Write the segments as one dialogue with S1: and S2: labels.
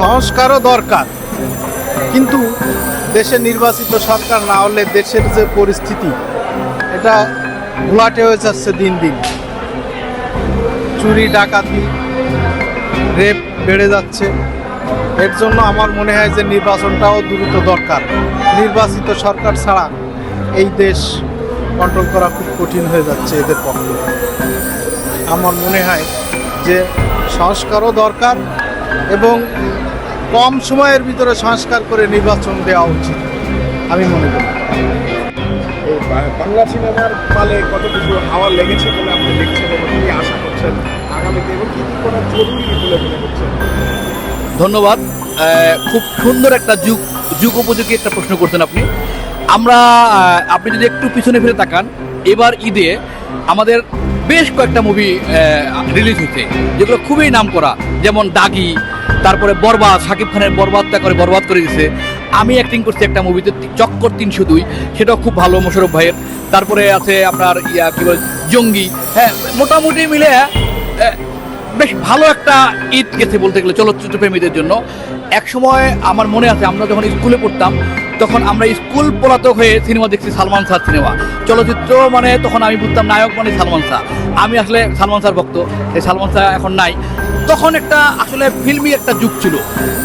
S1: সংস্কারও দরকার, কিন্তু দেশে নির্বাচিত সরকার না হলে দেশের যে পরিস্থিতি এটা ঘোলাটে হয়ে যাচ্ছে দিন দিন। চুরি ডাকাতি রেপ বেড়ে যাচ্ছে। এর জন্য আমার মনে হয় যে নির্বাচনটাও দ্রুত দরকার। নির্বাচিত সরকার ছাড়া এই দেশ কন্ট্রোল করা খুব কঠিন হয়ে যাচ্ছে এদের পক্ষে। আমার মনে হয় যে সংস্কারও দরকার এবং কম সময়ের ভিতরে সংস্কার করে নির্বাচন দেওয়া উচিত আমি মনে করি।
S2: এই বাংলা সিনেমার পালে কত কিছু হাওয়া লেগেছে বলে আপনি দেখছেন এবং কি আশা করছেন আগামীতে এবং কি কি করা জরুরি বলে মনে করছেন?
S3: ধন্যবাদ। খুব সুন্দর একটা যুগ উপযোগী একটা প্রশ্ন করছেন আপনি। আপনি যদি একটু পিছনে ফিরে তাকান, এবার ঈদে আমাদের বেশ কয়েকটা মুভি রিলিজ হয়েছে যেগুলো খুবই নামকরা, যেমন দাগি, তারপরে বরবাদ, শাকিব খানের বরবাদ করে দিছে। আমি অ্যাক্টিং করছি একটা মুভিতে চক্কর ৩০২, সেটাও খুব ভালো, মোশাররফ ভাইয়ের। তারপরে আছে আপনার কি বলে জঙ্গি। হ্যাঁ, মোটামুটি মিলে বেশ ভালো একটা ঈদ গেছে বলতে গেলে চলচ্চিত্র প্রেমীদের জন্য। এক সময় আমার মনে আছে, আমরা যখন স্কুলে পড়তাম তখন আমরা স্কুল পলাতক হয়ে সিনেমা দেখছি, সালমান শাহ সিনেমা। চলচ্চিত্র মানে তখন আমি বুঝতাম নায়ক মানে সালমান শাহ। আমি আসলে সালমান শাহর ভক্ত, এই সালমান শাহ এখন নাই। তখন একটা আসলে ফিল্মি একটা যুগ ছিল।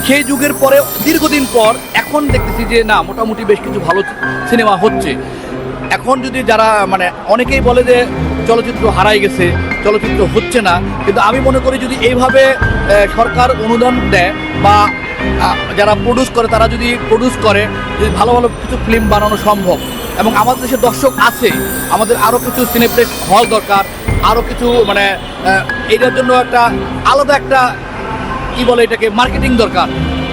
S3: সেই যুগের পরে দীর্ঘদিন পর এখন দেখতেছি যে না, মোটামুটি বেশ কিছু ভালো সিনেমা হচ্ছে। এখন যদি যারা মানে অনেকেই বলে যে চলচ্চিত্র হারাই গেছে, চলচ্চিত্র হচ্ছে না, কিন্তু আমি মনে করি যদি এইভাবে সরকার অনুদান দেয় বা যারা প্রডিউস করে তারা যদি প্রডিউস করে, যদি ভালো ভালো কিছু ফিল্ম বানানো সম্ভব। এবং আমাদের দেশে দর্শক আছে, আমাদের আরও কিছু সিনেপ্লেক্স হল দরকার, আরও কিছু মানে এটার জন্য একটা আলাদা একটা কি বলে এটাকে মার্কেটিং দরকার,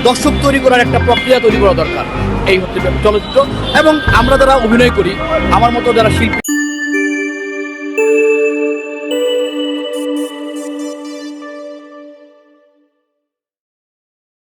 S3: দর্শক তৈরি করার একটা প্রক্রিয়া তৈরি করা দরকার। এই হচ্ছে চলচ্চিত্র। এবং আমরা যারা অভিনয় করি, আমার মতো যারা শিল্পী